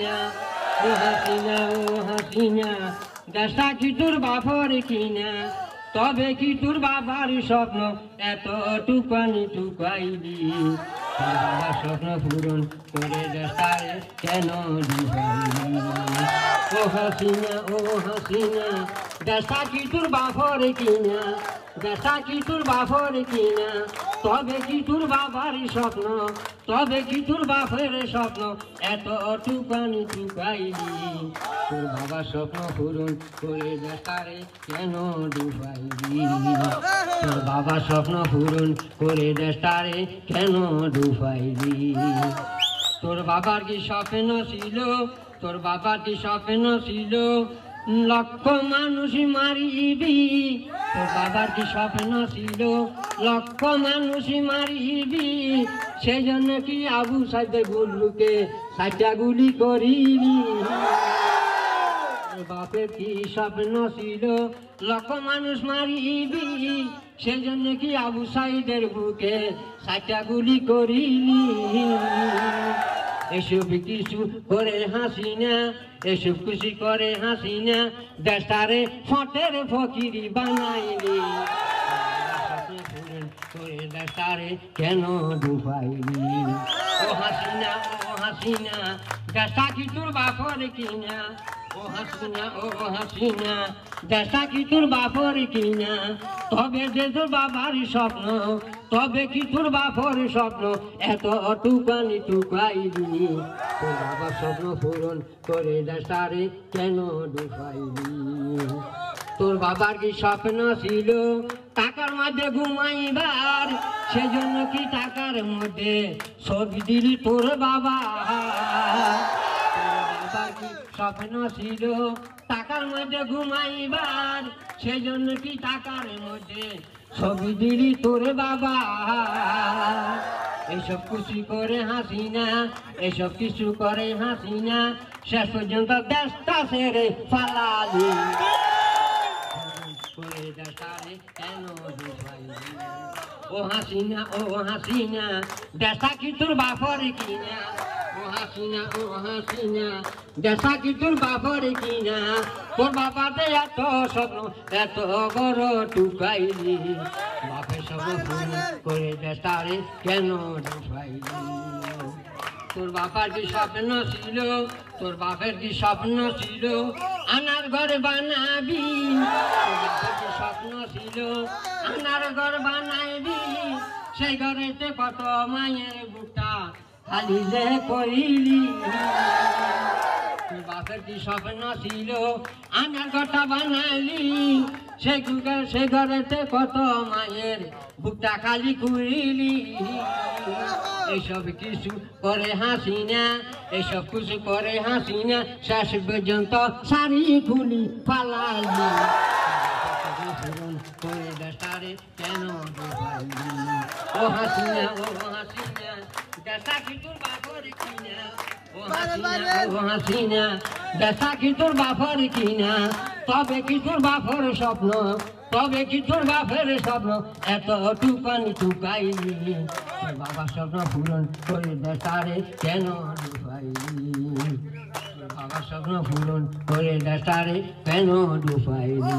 হাসিনা ও হাসিনা ও হাসিনা দেশটা কি তোর বাপর কিনা তবে কি তোর বাবার স্বপ্ন এত টুকানি টুকাইলি বাবার স্বপ্ন পূরণ করে দেশটারে কেন ডুবাইলি ও হাসিনা দেশটা কি তোর বাপর কিনা দেশটা কি তোর বাপর কিনা তবে কি তোর বাবার স্বপ্ন তবে কি তোর বাপের স্বপ্ন এত টুকানি টুকাইলি তোর বাবার স্বপ্ন পূরণ করে দেশটারে কেন ডুবাইলি তোর বাবার স্বপ্ন পূরণ করে দেশটারে কেন ডুবাইলি তোর বাবার কি স্বপ্ন ছিল তোর বাবার কি স্বপ্ন ছিল লক্ষ মানুষ মারিবি তোর বাবার কি স্বপ্ন ছিল লক্ষ মানুষ মারিবি সেই জন্য কি আবু সাইদের গুলুকে 60টা গুলি করিলি বাপের কি স্বপ্ন ছিল লক্ষ মানুষ মারিবি সেই জন্য কি আবু সাইদের বুকে 60টা গুলি করিলি এসব কিছু করে হাসিনা এসব খুশি করে হাসিনা দেশটারে ফটের ফকিরি বানাইলি করে দেশটারে কেন ডুবাইলি ও হাসিনা দেশটা কি তোর বাপর কিনা ও হাসিনা দেশটা কি তোর বাপর কিনা তবে যে তোর বাবার স্বপ্ন তবে কি তোর বাপর স্বপ্ন এত টুকানি টুকাইলি তোর বাবার স্বপ্ন পূরণ করে দেশটারে কেন ডুবাইলি তোর বাবার কি স্বপ্ন ছিল টাকার মধ্যে ঘুমাইবার সেজন্য কি টাকার মধ্যে ছবি দিলি তোর বাবা কি স্বপ্ন ছিল টাকার মধ্যে ঘুমাইবার সেই জন্য কি টাকার মধ্যে ছবি দিলি তোর বাবা এসব খুশি করে হাসিনা এসব কিছু করে হাসিনা শেষ পর্যন্ত দেশটা ছেড়ে পালালি করে দেশটারে কেন ডুবাইলি ও হাসিনা দেশটা কি তোর বাপর কিনা ও হাসিনা দেশা কি তোর বাবার কিনা তোর বাবাতে এত স্বপ্ন এত বড় টুকাইলি বাপের স্বপ্ন পূরণ করে দেশটারে কেন ডুবাইলি তোর বাবার কি স্বপ্ন ছিল তোর বাপের কি স্বপ্ন ছিল আনার ঘর বানাবি তোর বাপের কি স্বপ্ন ছিল আনার ঘর বানাবি সেই ঘরেতে কত মায়ের বুকটা খালি যে করিলি তোর বাপের কি স্বপ্ন ছিল আনার ঘরটা বানাইলি সেই ঘরেতে কত মায়ের বুকটা খালি করিলি এইসব কিছু করে হাসিনা এইসব কিছু করে হাসিনা শেষ পর্যন্ত শাড়ি খুলি পালালি করে দেশটারে কেন ডুবাইলি ও হাসিনা দেশা কি তোর বাপর কিনা ও হাসিনা দেশা কি তোর বাপর কিনা তবে কি তোর বাপর স্বপ্ন তবে কি তোর বাপের স্বপ্ন এত টুকানি টুকাইলি তোর বাবার স্বপ্ন পূরণ করে দেশটারে কেন ডুবাইলি তোর বাবার স্বপ্ন পূরণ করে দেশটারে কেন ডুবাইলি